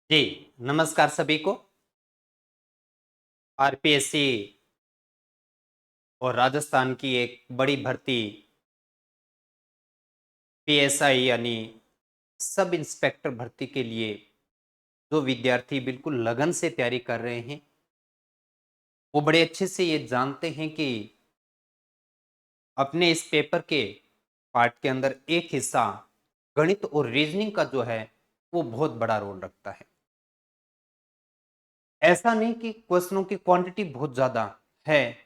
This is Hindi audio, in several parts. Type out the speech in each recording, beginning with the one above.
जी, नमस्कार सभी को। आरपीएससी और राजस्थान की एक बड़ी भर्ती पीएसआई यानी सब इंस्पेक्टर भर्ती के लिए जो विद्यार्थी बिल्कुल लगन से तैयारी कर रहे हैं, वो बड़े अच्छे से ये जानते हैं कि अपने इस पेपर के पार्ट के अंदर एक हिस्सा गणित और रीजनिंग का जो है, वो बहुत बड़ा रोल रखता है। ऐसा नहीं कि क्वेश्चनों की क्वांटिटी बहुत ज़्यादा है।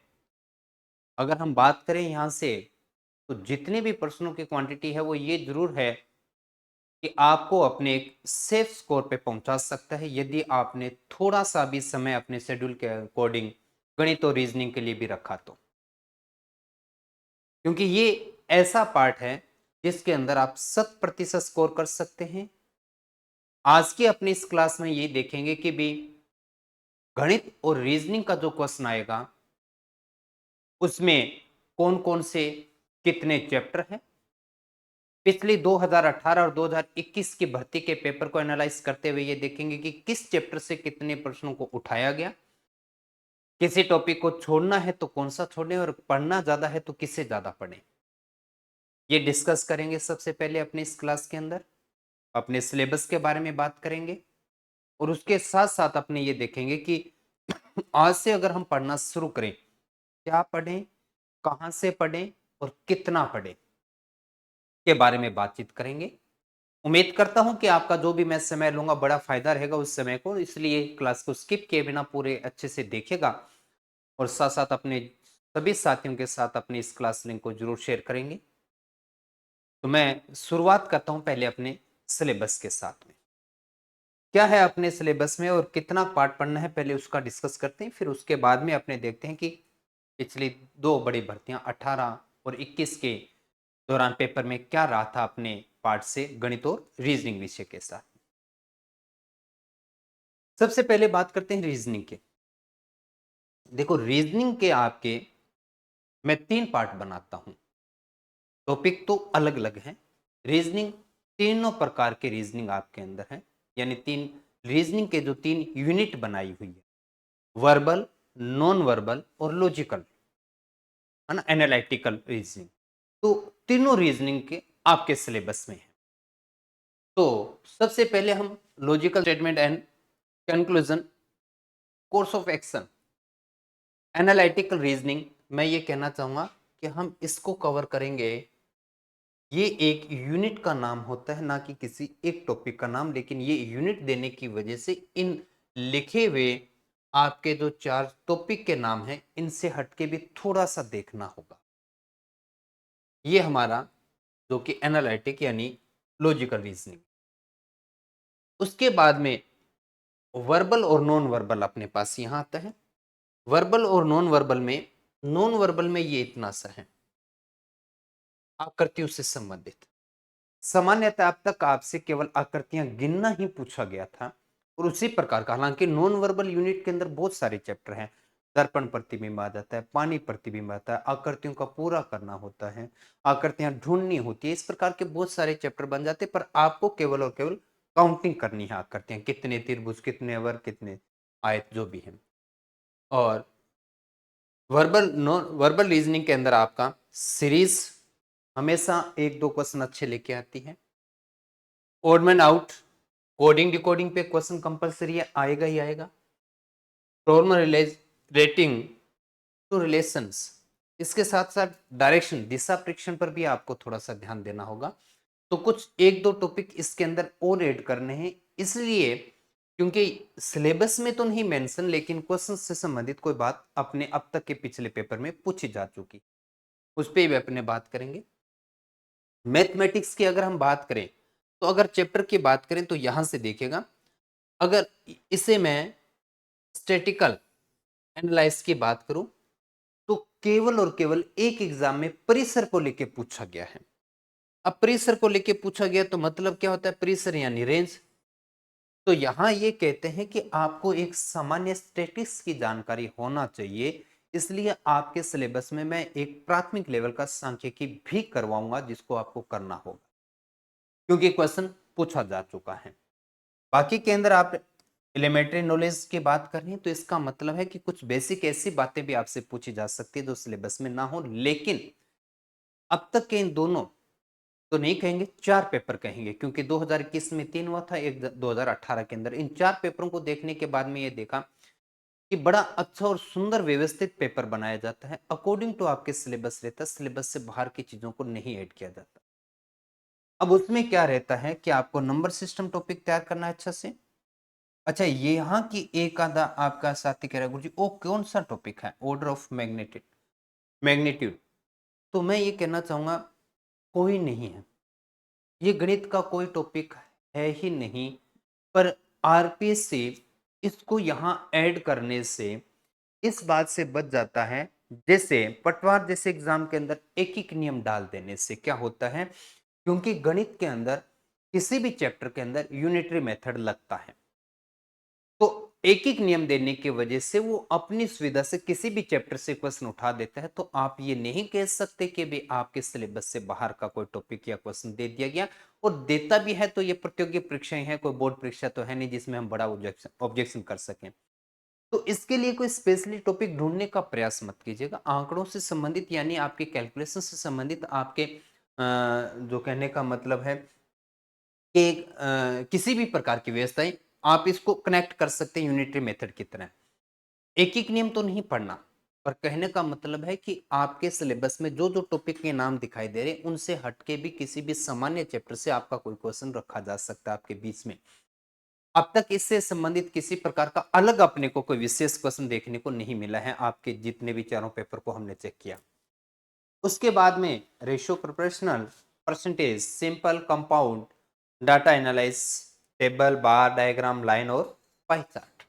अगर हम बात करें यहाँ से तो जितने भी प्रश्नों की क्वांटिटी है वो ये जरूर है कि आपको अपने एक सेफ स्कोर पे पहुंचा सकता है यदि आपने थोड़ा सा भी समय अपने शेड्यूल के अकॉर्डिंग गणित और रीजनिंग के लिए भी रखा तो। क्योंकि ये ऐसा पार्ट है जिसके अंदर आप 100% स्कोर कर सकते हैं। आज की अपनी इस क्लास में ये देखेंगे कि भी गणित और रीजनिंग का जो क्वेश्चन आएगा उसमें कौन कौन से कितने चैप्टर हैं। पिछली 2018 और 2021 की भर्ती के पेपर को एनालाइज करते हुए ये देखेंगे कि किस चैप्टर से कितने प्रश्नों को उठाया गया, किसी टॉपिक को छोड़ना है तो कौन सा छोड़े और पढ़ना ज्यादा है तो किससे ज्यादा पढ़े, ये डिस्कस करेंगे। सबसे पहले अपने इस क्लास के अंदर अपने सिलेबस के बारे में बात करेंगे और उसके साथ साथ अपने ये देखेंगे कि आज से अगर हम पढ़ना शुरू करें, क्या पढ़ें, कहां से पढ़ें और कितना पढ़ें के बारे में बातचीत करेंगे। उम्मीद करता हूं कि आपका जो भी मैं समय लूंगा बड़ा फायदा रहेगा उस समय को, इसलिए क्लास को स्किप किए बिना पूरे अच्छे से देखेगा और साथ साथ अपने सभी साथियों के साथ अपनी इस क्लास लिंक को जरूर शेयर करेंगे। तो मैं शुरुआत करता हूं पहले अपने सिलेबस के साथ में। क्या है अपने सिलेबस में और कितना पार्ट पढ़ना है पहले उसका डिस्कस करते हैं, फिर उसके बाद में अपने देखते हैं कि पिछली दो बड़ी भर्तियां 18 और 21 के दौरान पेपर में क्या रहा था अपने पार्ट से गणित और रीजनिंग विषय के साथ। सबसे पहले बात करते हैं रीजनिंग के। देखो रीजनिंग के आपके मैं 3 पार्ट बनाता हूं। टॉपिक तो अलग अलग है। रीजनिंग तीनों प्रकार के रीजनिंग आपके अंदर है, यानी तीन रीजनिंग के जो 3 यूनिट बनाई हुई है, वर्बल, नॉन वर्बल और लॉजिकल, है ना, एनालिटिकल रीजनिंग। तो तीनों रीजनिंग के आपके सिलेबस में है। तो सबसे पहले हम logical statement and conclusion, course of action, analytical reasoning, मैं ये कहना चाहूंगा कि हम इसको कवर करेंगे। ये एक यूनिट का नाम होता है, ना कि किसी एक टॉपिक का नाम, लेकिन ये यूनिट देने की वजह से इन लिखे हुए आपके जो 4 टॉपिक के नाम हैं इनसे हटके भी थोड़ा सा देखना होगा। ये हमारा जो कि एनालिटिक यानी लॉजिकल रीजनिंग। उसके बाद में वर्बल और नॉन वर्बल अपने पास यहां आता है। वर्बल और नॉन वर्बल में ये इतना सा है, आकृतियों से संबंधित। सामान्यतः अब तक आपसे केवल आकृतियां गिनना ही पूछा गया था और उसी प्रकार का, हालांकि नॉन वर्बल यूनिट के अंदर बहुत सारे चैप्टर हैं। दर्पण प्रतिबिंब आ जाता है, पानी प्रतिबिंब आता है, आकृतियों का पूरा करना होता है, आकृतियां ढूंढनी होती है, इस प्रकार के बहुत सारे चैप्टर बन जाते हैं। पर आपको केवल और केवल काउंटिंग करनी है, आकृतियां कितने त्रिभुज, कितने वर्ग, कितने आयत जो भी है। और वर्बल नॉन वर्बल रीजनिंग के अंदर आपका सीरीज हमेशा 1-2 क्वेश्चन अच्छे लेके आती है। Odd man out, coding decoding पे क्वेश्चन कंपलसरी आएगा ही आएगा। नॉर्मल रेटिंग टू रिलेशंस, इसके साथ साथ डायरेक्शन, दिशा परीक्षण पर भी आपको थोड़ा सा ध्यान देना होगा। तो कुछ 1-2 टॉपिक इसके अंदर और ऐड करने हैं, इसलिए क्योंकि सिलेबस में तो नहीं मेंशन, लेकिन क्वेश्चन से संबंधित कोई बात अपने अब तक के पिछले पेपर में पूछी जा चुकी, उस पर भी अपने बात करेंगे। मैथमेटिक्स की अगर हम बात करें तो अगर चैप्टर की बात करें तो यहां से देखिएगा, अगर इसे मैं स्टैटिकल एनालाइज की बात करूं तो केवल और केवल एक एग्जाम में परिसर को लेके पूछा गया है। अब परिसर को लेके पूछा गया तो मतलब क्या होता है, परिसर यानी रेंज। तो यहां ये कहते हैं कि आपको एक सामान्य स्टैटिस्टिक्स की जानकारी होना चाहिए, इसलिए आपके सिलेबस में मैं एक प्राथमिक लेवल का सांख्यिकी भी करवाऊंगा जिसको आपको करना होगा, क्योंकि क्वेश्चन पूछा जा चुका है। बाकी के अंदर आप एलिमेंट्री नॉलेज की बात कर रहे हैं तो इसका मतलब है कि कुछ बेसिक ऐसी बातें भी आपसे पूछी जा सकती है जो सिलेबस में ना हो, लेकिन अब तक के इन दोनों तो नहीं कहेंगे, 4 पेपर कहेंगे, क्योंकि 2021 में 3 हुआ था, एक 2018 के अंदर। इन 4 पेपरों को देखने के बाद में ये देखा कि बड़ा अच्छा और सुंदर व्यवस्थित पेपर बनाया जाता है, अकॉर्डिंग टू आपके सिलेबस रहता है, सिलेबस से बाहर की चीजों को नहीं ऐड किया जाता। अब उसमें क्या रहता है कि आपको नंबर सिस्टम टॉपिक तैयार करना है अच्छा से। अच्छा, ये यहाँ की एक आधा आपका साथी कह रहा है गुरुजी वो कौन सा टॉपिक है, ऑर्डर ऑफ मैग्नीट्यूड, मैग्नीट्यूड। तो मैं ये कहना चाहूंगा कोई नहीं है, ये गणित का कोई टॉपिक है ही नहीं, पर आरपीएस से इसको यहाँ ऐड करने से इस बात से बच जाता है। जैसे पटवार जैसे एग्जाम के अंदर एक एक नियम डाल देने से क्या होता है, क्योंकि गणित के अंदर किसी भी चैप्टर के अंदर यूनिटरी मेथड लगता है, तो एक एक नियम देने की वजह से वो अपनी सुविधा से किसी भी चैप्टर से क्वेश्चन उठा देता है। तो आप ये नहीं कह सकते कि भी आपके सिलेबस से बाहर का कोई टॉपिक या क्वेश्चन दे दिया गया, और देता भी है तो ये प्रतियोगी परीक्षाएं हैं, कोई बोर्ड परीक्षा तो है नहीं जिसमें हम बड़ा ऑब्जेक्शन कर सकें। तो इसके लिए कोई स्पेशली टॉपिक ढूंढने का प्रयास मत कीजिएगा, आंकड़ों से संबंधित यानी आपके कैलकुलेशन से संबंधित, आपके जो कहने का मतलब है कि किसी भी प्रकार की व्यवस्थाएं आप इसको कनेक्ट कर सकते हैं यूनिटरी मेथड की तरह। एक एक नियम तो नहीं पढ़ना, पर कहने का मतलब है कि आपके सिलेबस में जो जो टॉपिक के नाम दिखाई दे रहे हैं उनसे हटके भी किसी भी सामान्य चैप्टर से आपका कोई क्वेश्चन रखा जा सकता है आपके बीच में। अब तक इससे संबंधित किसी प्रकार का अलग अपने को कोई विशेष क्वेश्चन देखने को नहीं मिला है, आपके जितने भी चारों पेपर को हमने चेक किया। उसके बाद में ratio, proportional, percentage, simple, compound, data analyse, table, bar diagram, line और पाई चार्ट,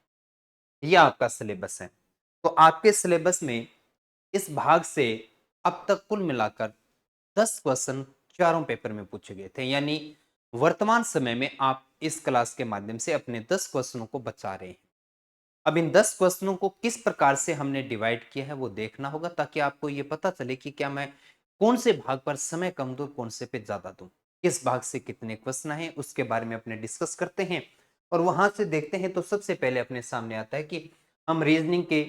ये आपका सिलेबस है। तो आपके सिलेबस में इस भाग से अब तक कुल मिलाकर 10 क्वेश्चन चारों पेपर में पूछे गए थे, यानी वर्तमान समय में आप इस क्लास के माध्यम से अपने 10 क्वेश्चनों को बचा रहे हैं। अब इन 10 क्वेश्चनों को किस प्रकार से हमने डिवाइड किया है वो देखना होगा, ताकि आपको ये पता चले कि क्या मैं कौन से भाग पर समय कम दूं, कौन से पे ज्यादा दूं, किस भाग से कितने क्वेश्चन हैं उसके बारे में अपने डिस्कस करते हैं। और वहां से देखते हैं तो सबसे पहले अपने सामने आता है कि हम रीजनिंग के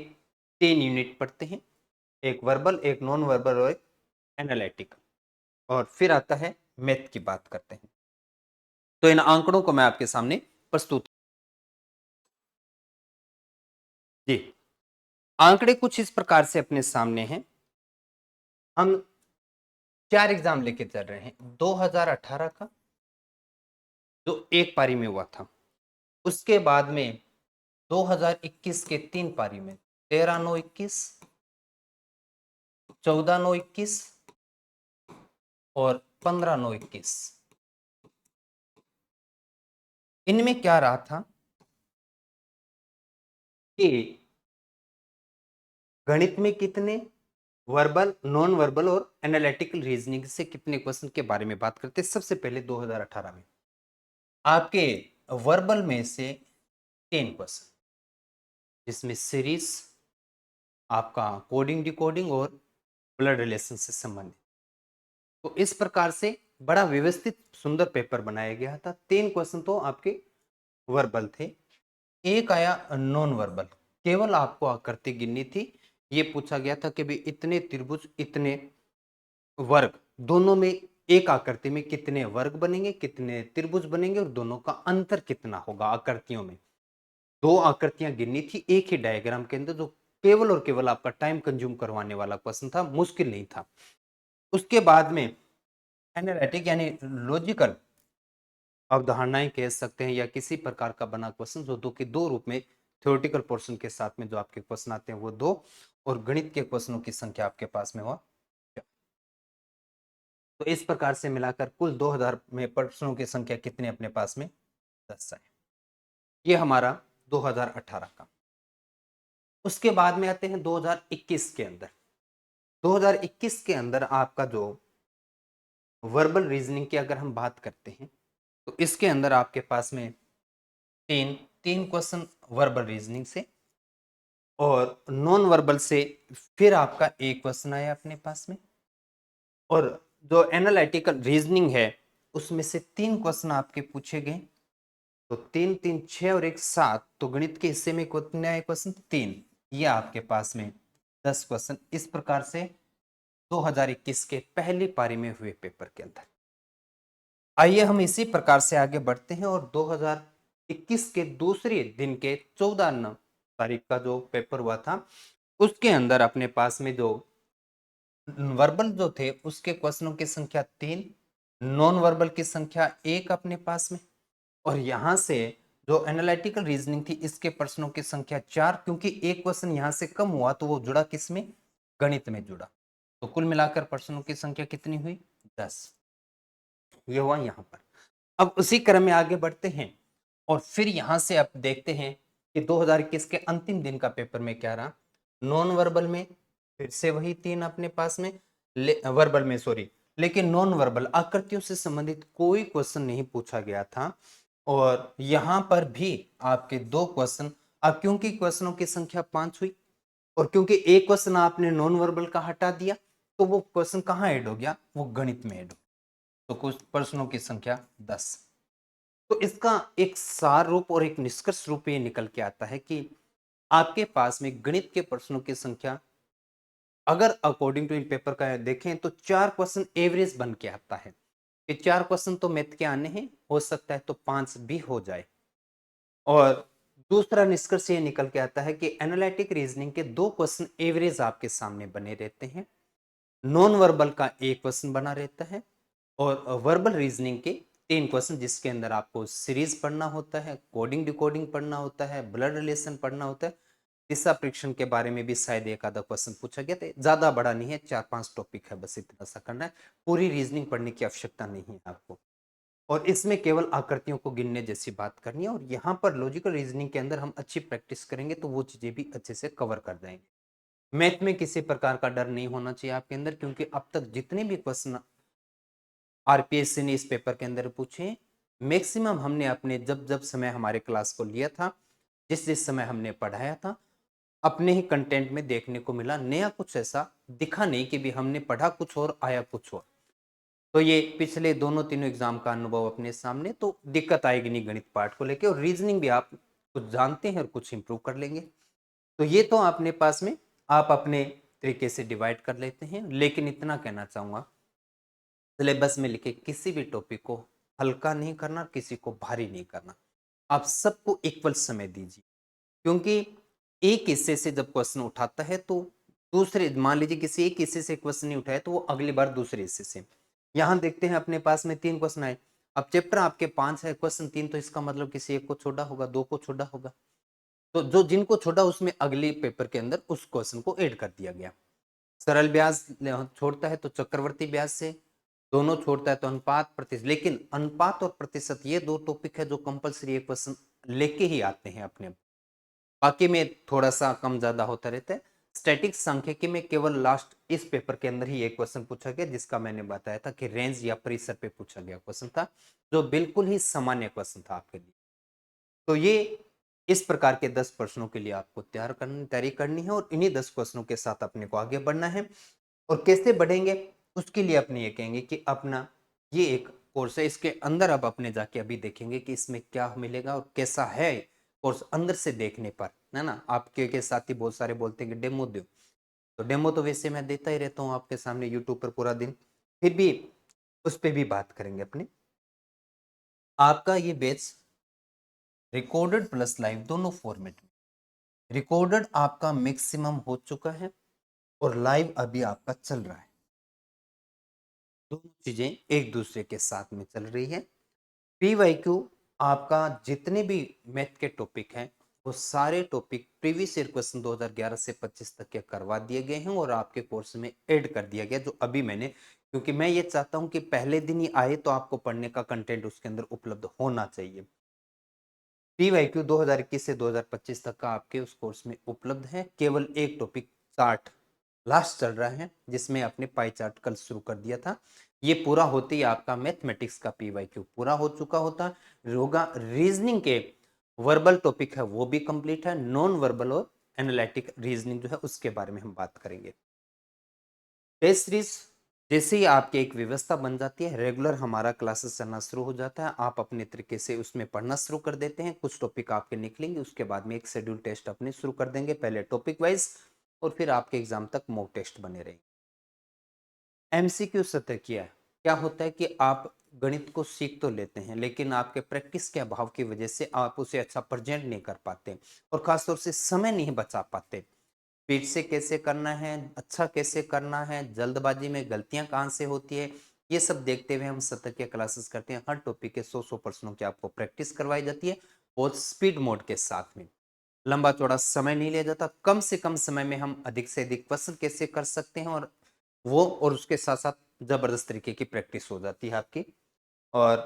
3 यूनिट पढ़ते हैं, एक वर्बल, एक नॉन वर्बल और एक एनालिटिकल, और फिर आता है मैथ की बात करते हैं। तो इन आंकड़ों को मैं आपके सामने प्रस्तुत जी, आंकड़े कुछ इस प्रकार से अपने सामने हैं। हम 4 एग्जाम लेके चल रहे हैं, 2018 का जो एक पारी में हुआ था, उसके बाद में 2021 के 3 पारी में, 13/9/21, 14/9/21 और 15/9/21। इनमें क्या रहा था कि गणित में कितने, वर्बल, नॉन वर्बल और एनालिटिकल रीजनिंग से कितने क्वेश्चन के बारे में बात करते हैं। सबसे पहले 2018 में आपके वर्बल में से 3 क्वेश्चन, जिसमें सीरीज, आपका कोडिंग डिकोडिंग और ब्लड रिलेशन से संबंधित। तो इस प्रकार से बड़ा व्यवस्थित सुंदर पेपर बनाया गया था। 3 क्वेश्चन तो आपके वर्बल थे, एक आया नॉन वर्बल, केवल आपको आकृति गिननी थी। ये पूछा गया था कि भी इतने त्रिभुज, इतने वर्ग, दोनों में एक आकृति में कितने वर्ग बनेंगे, कितने त्रिभुज बनेंगे और दोनों का अंतर कितना होगा आकृतियों में। 2 आकृतियां गिननी थी एक ही डायग्राम के अंदर, जो केवल और केवल आपका टाइम कंज्यूम करवाने वाला क्वेश्चन था, मुश्किल नहीं था। उसके बाद में एनालिटिक यानी लॉजिकल अवधारणाएं कह सकते हैं, या किसी प्रकार का बना क्वेश्चन जो दो रूप में, थ्योरेटिकल पोर्शन के साथ में जो आपके क्वेश्चन आते हैं वो 2, और गणित के क्वेश्चनों की संख्या आपके पास में हुआ। तो इस प्रकार से मिलाकर कुल 2000 में प्रश्नों की संख्या कितने अपने पास में, 10 है। ये हमारा 2018 का। उसके बाद में आते हैं 2021 के अंदर। 2021 के अंदर आपका जो वर्बल रीजनिंग की अगर हम बात करते हैं, तो इसके अंदर आपके पास में तीन तीन क्वेश्चन वर्बल रीजनिंग से, और नॉन वर्बल से फिर आपका एक क्वेश्चन आया अपने पास में, और जो एनालिटिकल रीजनिंग है उसमें से 3 क्वेश्चन आपके पूछे गए। तो 3 3 6 और 1 7, तो गणित के हिस्से में कितने आए क्वेश्चन? 3। ये आपके पास में 10 क्वेश्चन इस प्रकार से 2021 के पहली पारी में हुए पेपर के अंदर। आइए हम इसी प्रकार से आगे बढ़ते हैं और 2021 के दूसरे दिन के 14 तारीख का जो पेपर हुआ था, उसके अंदर अपने पास में जो वर्बल जो थे उसके क्वेश्चनों की संख्या 3, नॉन वर्बल की संख्या 1 अपने पास में, और यहां से जो एनालिटिकल रीजनिंग थी इसके प्रश्नों की संख्या 4, क्योंकि एक क्वेश्चन यहां से कम हुआ तो वो जुड़ा किसमें? गणित में जुड़ा। तो कुल मिलाकर प्रश्नों की संख्या कितनी हुई? 10। ये हुआ यहां पर। अब उसी क्रम में आगे बढ़ते हैं और फिर यहां से अब देखते हैं कि 2021 के अंतिम दिन का पेपर में क्या रहा। नॉन वर्बल में फिर से वही 3 अपने पास में, वर्बल में सॉरी, लेकिन नॉन वर्बल आकृतियों से संबंधित कोई क्वेश्चन नहीं पूछा गया था। और यहां पर भी आपके 2 क्वेश्चन, अब क्योंकि क्वेश्चनों की संख्या 5 हुई और क्योंकि एक क्वेश्चन आपने नॉन वर्बल का हटा दिया, तो वो क्वेश्चन कहां ऐड हो गया? वो गणित में ऐड हो। तो कुछ प्रश्नों की संख्या 10। तो इसका एक सार रूप और एक निष्कर्ष रूप ये निकल के आता है कि आपके पास में गणित के प्रश्नों की संख्या, अगर अकॉर्डिंग टू इन पेपर का देखें तो 4 क्वेश्चन एवरेज बन के आता है कि 4 क्वेश्चन तो मैथ के आने हैं, हो सकता है तो 5 भी हो जाए। और दूसरा निष्कर्ष ये निकल के आता है कि एनालिटिक रीजनिंग के 2 क्वेश्चन एवरेज आपके सामने बने रहते हैं, नॉन वर्बल का 1 क्वेश्चन बना रहता है, और वर्बल रीजनिंग के 3 क्वेश्चन जिसके अंदर आपको सीरीज पढ़ना होता है, कोडिंग डिकोडिंग पढ़ना होता है, ब्लड रिलेशन पढ़ना होता है, दिशा परीक्षण के बारे में भी शायद एक आधा क्वेश्चन पूछा गया था। ज्यादा बड़ा नहीं है, 4-5 टॉपिक है, बस इतना सा करना है। पूरी रीजनिंग पढ़ने की आवश्यकता नहीं है आपको, और इसमें केवल आकृतियों को गिनने जैसी बात करनी है। और यहाँ पर लॉजिकल रीजनिंग के अंदर हम अच्छी प्रैक्टिस करेंगे तो वो चीजें भी अच्छे से कवर कर जाएंगे। मैथ में किसी प्रकार का डर नहीं होना चाहिए आपके अंदर, क्योंकि अब तक जितने भी क्वेश्चन आरपीएससी ने इस पेपर के अंदर पूछे, मैक्सिमम हमने अपने जब जब समय हमारे क्लास को लिया था, जिस जिस समय हमने पढ़ाया था, अपने ही कंटेंट में देखने को मिला। नया कुछ ऐसा दिखा नहीं कि भी हमने पढ़ा कुछ और आया कुछ और। तो ये पिछले दोनों तीनों एग्जाम का अनुभव अपने सामने, तो दिक्कत आएगी नहीं गणित पार्ट को लेके, और रीजनिंग भी आप कुछ जानते हैं और कुछ इंप्रूव कर लेंगे। तो ये तो अपने पास में आप अपने तरीके से डिवाइड कर लेते हैं, लेकिन इतना कहना चाहूंगा, सिलेबस में लिखे किसी भी टॉपिक को हल्का नहीं करना, किसी को भारी नहीं करना। आप सबको इक्वल समय दीजिए, क्योंकि एक हिस्से से जब क्वेश्चन उठाता है तो दूसरे, मान लीजिए किसी एक हिस्से से क्वेश्चन नहीं उठाया तो वो अगली बार दूसरे हिस्से से। यहां देखते हैं अपने पास में 3 क्वेश्चन आए, अब चैप्टर आपके 5 है, क्वेश्चन 3, तो इसका मतलब किसी एक को छोड़ा होगा, 2 को छोड़ा होगा। तो जो जिनको छोड़ा उसमें अगले पेपर के अंदर उस क्वेश्चन को ऐड कर दिया गया। सरल ब्याज छोड़ता है तो चक्रवर्ती ब्याज से, दोनों छोड़ता है तो अनुपात प्रतिशत, लेकिन अनुपात और प्रतिशत ये 2 टॉपिक है जो कंपलसरी एक क्वेश्चन लेके ही आते हैं अपने। बाकी में थोड़ा सा कम ज्यादा होता रहता है। स्टैटिक सांख्यिकी में केवल लास्ट इस पेपर के अंदर ही एक क्वेश्चन पूछा गया, जिसका मैंने बताया था कि रेंज या परिसर पे पूछा गया क्वेश्चन था, जो बिल्कुल ही सामान्य क्वेश्चन था आपके लिए। तो ये इस प्रकार के 10 प्रश्नों के लिए आपको तैयारी करनी है, और इन्हीं 10 क्वेश्चनों के साथ अपने को आगे बढ़ना है। और कैसे बढ़ेंगे उसके लिए अपने ये कहेंगे कि अपना ये एक कोर्स है, इसके अंदर अब अपने जाके अभी देखेंगे कि इसमें क्या मिलेगा और कैसा है कोर्स अंदर से देखने पर, है ना। आपके के साथी बहुत सारे बोलते हैं कि डेमो दो, तो डेमो तो वैसे मैं देता ही रहता हूँ आपके सामने यूट्यूब पर पूरा दिन, फिर भी उस पर भी बात करेंगे अपने। आपका ये बैच रिकॉर्डेड प्लस लाइव दोनों फॉर्मेट में, रिकॉर्डेड आपका मैक्सिमम हो चुका है और लाइव अभी आपका चल रहा है। दोनों चीजें एक दूसरे के साथ में चल रही है। पीवाईक्यू आपका जितने भी मैथ के टॉपिक हैं वो सारे टॉपिक प्रीवियस ईयर क्वेश्चन 2011 से 25 तक के करवा दिए गए हैं और आपके कोर्स में ऐड कर दिया गया, जो अभी मैंने, क्योंकि मैं ये चाहता हूं कि पहले दिन ही आए तो आपको पढ़ने का कंटेंट उसके अंदर उपलब्ध होना चाहिए। पीवाईक्यू 2021 से 2025 तक का आपके उस कोर्स में उपलब्ध है। केवल एक टॉपिक चार्ट लास्ट चल रहा है, जिसमें आपने पाई चार्ट कल शुरू कर दिया था। ये पूरा होते ही आपका मैथमेटिक्स का पीवाईक्यू पूरा हो चुका होता। रोगा रीजनिंग के वर्बल टॉपिक है वो भी कंप्लीट है। नॉन वर्बल और एनालिटिक रीजनिंग जो है उसके बारे में हम बात करेंगे। टेस्ट सीरीज जैसे ही आपकी एक व्यवस्था बन जाती है, रेगुलर हमारा क्लासेस चलना शुरू हो जाता है, आप अपने तरीके से उसमें पढ़ना शुरू कर देते हैं, कुछ टॉपिक आपके निकलेंगे, उसके बाद में एक शेड्यूल टेस्ट अपने शुरू कर देंगे, पहले टॉपिक वाइज और फिर आपके एग्जाम तक मॉक टेस्ट बने रहेंगे। एमसीक्यू सत्र क्या होता है कि आप गणित को सीख तो लेते हैं, लेकिन आपके प्रैक्टिस के अभाव की वजह से आप उसे अच्छा प्रेजेंट नहीं कर पाते और खासतौर से समय नहीं बचा पाते। स्पीड से कैसे करना है, अच्छा कैसे करना है, जल्दबाजी में गलतियां कहाँ से होती है, ये सब देखते हुए हम सत्र के क्लासेस करते हैं। हर टॉपिक के 100 प्रश्नों की आपको प्रैक्टिस करवाई जाती है और स्पीड मोड के साथ में। लंबा चौड़ा समय नहीं लिया जाता, कम से कम समय में हम अधिक से अधिक क्वेश्चन कैसे कर सकते हैं और उसके साथ साथ जबरदस्त तरीके की प्रैक्टिस हो जाती है आपकी। और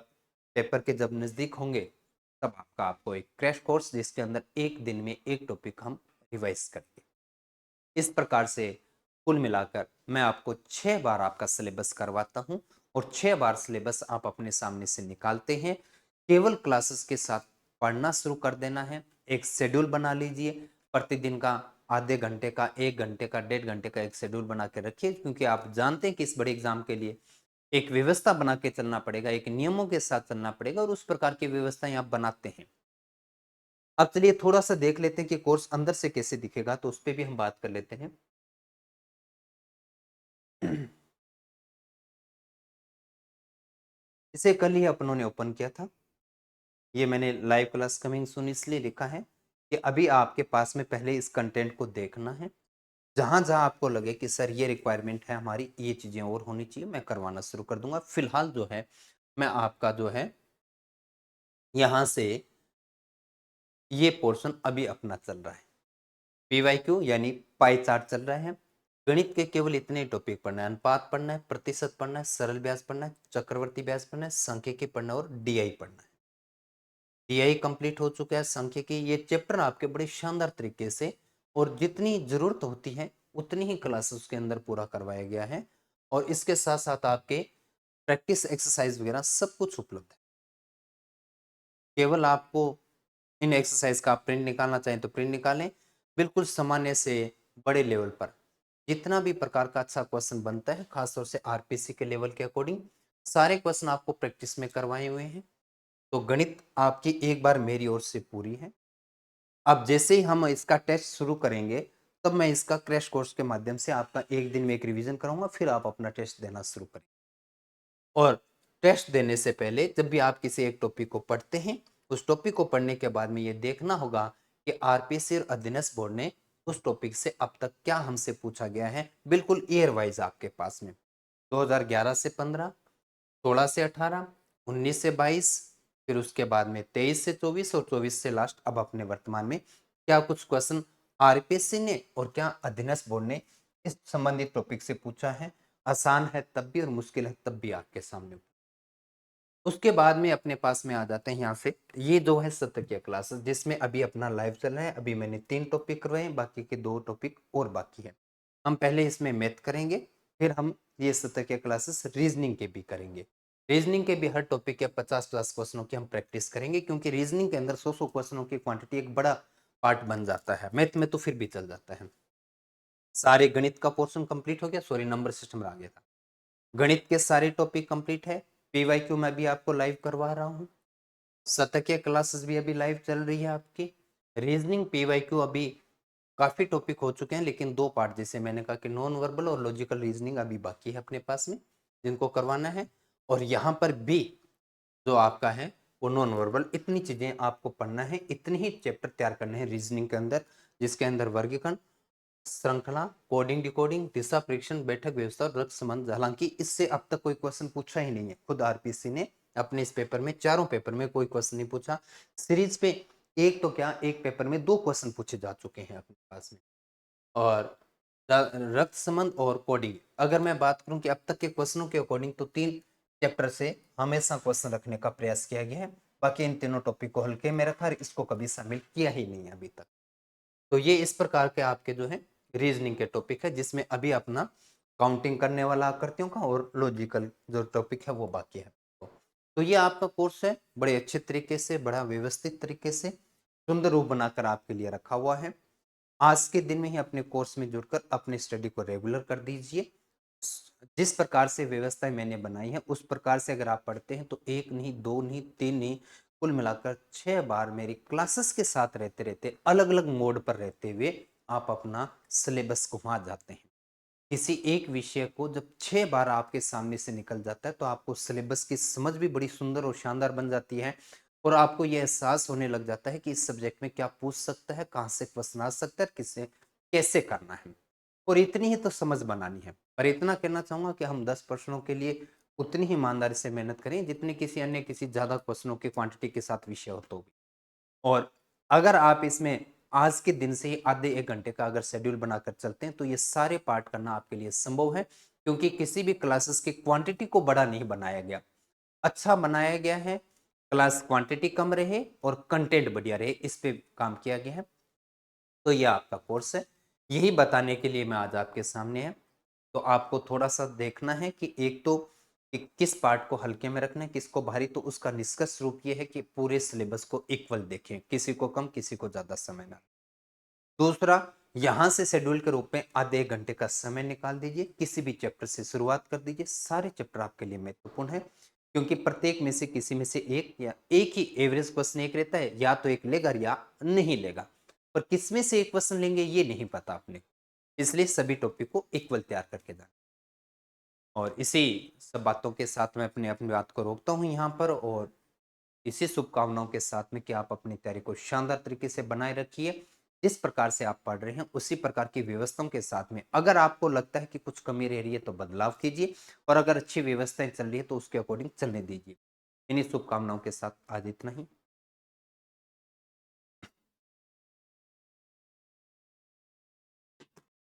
पेपर के जब नजदीक होंगे तब आपको एक क्रैश कोर्स, जिसके अंदर एक दिन में एक टॉपिक हम रिवाइज करेंगे। इस प्रकार से कुल मिलाकर मैं आपको 6 बार आपका सिलेबस करवाता हूं और 6 बार सिलेबस आप अपने सामने से निकालते हैं। केवल क्लासेस के साथ पढ़ना शुरू कर देना है। एक शेड्यूल बना लीजिए, प्रतिदिन का आधे घंटे का, 1 घंटे का, 1.5 घंटे का एक शेड्यूल बना के रखिए, क्योंकि आप जानते हैं कि इस बड़े एग्जाम के लिए एक व्यवस्था बना के चलना पड़ेगा, एक नियमों के साथ चलना पड़ेगा और उस प्रकार की व्यवस्थाएं आप बनाते हैं। अब चलिए थोड़ा सा देख लेते हैं कि कोर्स अंदर से कैसे दिखेगा, तो उस पर भी हम बात कर लेते हैं। इसे कल ही अपनों ने ओपन किया था। ये मैंने लाइव क्लास कमिंग सून इसलिए लिखा है कि अभी आपके पास में पहले इस कंटेंट को देखना है। जहां जहां आपको लगे कि सर ये रिक्वायरमेंट है हमारी, ये चीजें और होनी चाहिए, मैं करवाना शुरू कर दूंगा। फिलहाल जो है मैं आपका जो है यहां से ये पोर्शन अभी अपना चल रहा है। पीवाईक्यू यानी पाई चार्ट चल रहा है। गणित के केवल इतने टॉपिक पढ़ना है, अनुपात पढ़ना है, प्रतिशत पढ़ना है, सरल ब्याज पढ़ना है, चक्रवर्ती ब्याज पढ़ना है, सांख्यिकी पढ़ना है और डीआई पढ़ना है। डीआई कंप्लीट हो चुका है। सांख्यिकी ये चैप्टर आपके बड़े शानदार तरीके से और जितनी जरूरत होती है उतनी ही क्लासेस के अंदर पूरा करवाया गया है और इसके साथ साथ आपके प्रैक्टिस एक्सरसाइज वगैरह सब कुछ उपलब्ध है। केवल आपको इन एक्सरसाइज का प्रिंट निकालना चाहें तो प्रिंट निकालें। बिल्कुल सामान्य से बड़े लेवल पर जितना भी प्रकार का अच्छा क्वेश्चन बनता है, खासतौर से आरपीसी के लेवल के अकॉर्डिंग सारे क्वेश्चन आपको प्रैक्टिस में करवाए हुए हैं। तो गणित आपकी एक बार मेरी ओर से पूरी है। अब जैसे ही हम इसका टेस्ट शुरू करेंगे तब मैं इसका क्रैश कोर्स के माध्यम से आपका एक दिन में एक रिवीजन कराऊंगा, फिर आप अपना टेस्ट देना शुरू करें। और टेस्ट देने से पहले जब भी आप किसी एक टॉपिक को पढ़ते हैं, उस टॉपिक को पढ़ने के बाद में ये देखना होगा कि आरपीसी और अध्ययन बोर्ड ने उस टॉपिक से अब तक क्या हमसे पूछा गया है, बिल्कुल ईयर वाइज आपके पास में 2011 से 15, 16 से 18, 19 से 22, फिर उसके बाद में 23 से 24 और 24 से लास्ट अब अपने वर्तमान में क्या कुछ क्वेश्चन आरपीएससी ने और क्या अध्ययन बोर्ड ने इस संबंधित टॉपिक से पूछा है। आसान है तब भी और मुश्किल है तब भी आपके सामने। उसके बाद में अपने पास में आ जाते हैं यहाँ से, ये जो है सत्र की क्लासेस जिसमें अभी अपना लाइव चल रहा है। अभी मैंने 3 टॉपिक करवाए हैं, बाकी के 2 टॉपिक और बाकी है। हम पहले इसमें मैथ करेंगे, फिर हम ये सत्र के क्लासेस रीजनिंग के भी करेंगे। रीजनिंग के भी हर टॉपिक के 50-50 क्वेश्चनों की हम प्रैक्टिस करेंगे, क्योंकि रीजनिंग के अंदर 100 क्वेश्चनों की क्वांटिटी एक बड़ा पार्ट बन जाता है। मैथ में तो फिर भी चल जाता है। सारे गणित का पोर्शन कंप्लीट हो गया, सॉरी नंबर सिस्टम आ गया था। गणित के सारे टॉपिक कंप्लीट है। पीवाईक्यू मैं भी आपको लाइव करवा रहा हूँ। सत्र के क्लासेस भी अभी लाइव चल रही है आपकी। रीजनिंग पीवाईक्यू अभी काफी टॉपिक हो चुके हैं, लेकिन 2 पार्ट जैसे मैंने कहा कि नॉन वर्बल और लॉजिकल रीजनिंग अभी बाकी है अपने पास में, जिनको करवाना है। और यहाँ पर भी जो आपका है वो नॉन वर्बल, इतनी चीजें आपको पढ़ना है, इतनी ही चैप्टर तैयार करने हैं रीजनिंग के अंदर, जिसके अंदर वर्गीकरण, श्रृंखला, कोडिंग, डिकोडिंग, दिशा परीक्षण, बैठक व्यवस्था और रक्त संबंध। हालांकि इससे अब तक कोई क्वेश्चन पूछा ही नहीं है। खुद आरपीसी ने अपने इस पेपर में, चारों पेपर में कोई क्वेश्चन नहीं पूछा। सीरीज पे एक तो क्या, एक पेपर में 2 क्वेश्चन पूछे जा चुके हैं अपने पास में। और रक्त संबंध और कोडिंग, अगर मैं बात करूं कि अब तक के क्वेश्चनों के अकॉर्डिंग तो 3 चैप्टर से हमेशा क्वेश्चन रखने का प्रयास किया गया है। बाकी इन तीनों टॉपिक को हल्के में रखा और इसको कभी शामिल किया ही नहीं अभी तक। तो ये इस प्रकार के आपके जो है रीजनिंग के टॉपिक है, जिसमें अभी अपना काउंटिंग करने वाला आकृतियों का और लॉजिकल जो टॉपिक है वो बाकी है। तो ये आपका कोर्स है, बड़े अच्छे तरीके से, बड़ा व्यवस्थित तरीके से, सुंदर रूप बनाकर आपके लिए रखा हुआ है। आज के दिन में ही अपने कोर्स में जुड़कर अपनी स्टडी को रेगुलर कर दीजिए। जिस प्रकार से व्यवस्थाएं मैंने बनाई है उस प्रकार से अगर आप पढ़ते हैं तो एक नहीं, दो नहीं, तीन नहीं, कुल मिलाकर 6 बार मेरी क्लासेस के साथ रहते रहते अलग अलग मोड पर रहते हुए आप अपना सिलेबस घुमा जाते हैं। किसी एक विषय को जब 6 बार आपके सामने से निकल जाता है तो आपको सिलेबस की समझ भी बड़ी सुंदर और शानदार बन जाती है, और आपको यह एहसास होने लग जाता है कि इस सब्जेक्ट में क्या पूछ सकता है, कहाँ से क्वेश्चन आ सकता है, किससे कैसे करना है। और इतनी ही तो समझ बनानी है। पर इतना कहना चाहूंगा कि हम 10 प्रश्नों के लिए उतनी ही ईमानदारी से मेहनत करें जितनी किसी अन्य किसी ज्यादा क्वेश्चनों की क्वांटिटी के साथ विषय हो तो भी। और अगर आप इसमें आज के दिन से ही आधे 1 घंटे का अगर शेड्यूल बनाकर चलते हैं तो ये सारे पार्ट करना आपके लिए संभव है, क्योंकि किसी भी क्लासेस की क्वांटिटी को बड़ा नहीं बनाया गया, अच्छा बनाया गया है। क्लास क्वांटिटी कम रहे और कंटेंट बढ़िया रहे, इस पे काम किया गया है। तो ये आपका कोर्स है, यही बताने के लिए मैं आज आपके सामने है। तो आपको थोड़ा-सा देखना है कि एक तो कि किस पार्ट को हल्के में रखना है, किसको भारी, तो उसका निष्कर्ष रूप ये है कि पूरे सिलेबस को इक्वल देखें, किसी को कम, किसी को ज़्यादा समय ना। दूसरा, यहाँ से शेड्यूल के रूप में आधे 1 घंटे का समय निकाल दीजिए, किसी भी चैप्टर से शुरुआत कर दीजिए। सारे चैप्टर आपके लिए महत्वपूर्ण है, क्योंकि प्रत्येक में से किसी में से एक या एक ही एवरेज क्वेश्चन एक रहता है, या तो एक लेगा या नहीं लेगा। पर किसमें से एक क्वेश्चन लेंगे ये नहीं पता अपने, इसलिए सभी टॉपिक को इक्वल तैयार करके जाना। और इसी सब बातों के साथ मैं अपनी अपनी बात को रोकता हूँ यहाँ पर, और इसी शुभकामनाओं के साथ में कि आप अपनी तैयारी को शानदार तरीके से बनाए रखिए। जिस प्रकार से आप पढ़ रहे हैं उसी प्रकार की व्यवस्थाओं के साथ में अगर आपको लगता है कि कुछ कमी रह रही है तो बदलाव कीजिए, और अगर अच्छी व्यवस्थाएं चल रही है तो उसके अकॉर्डिंग चलने दीजिए। इन्हीं शुभकामनाओं के साथ आज इतना ही।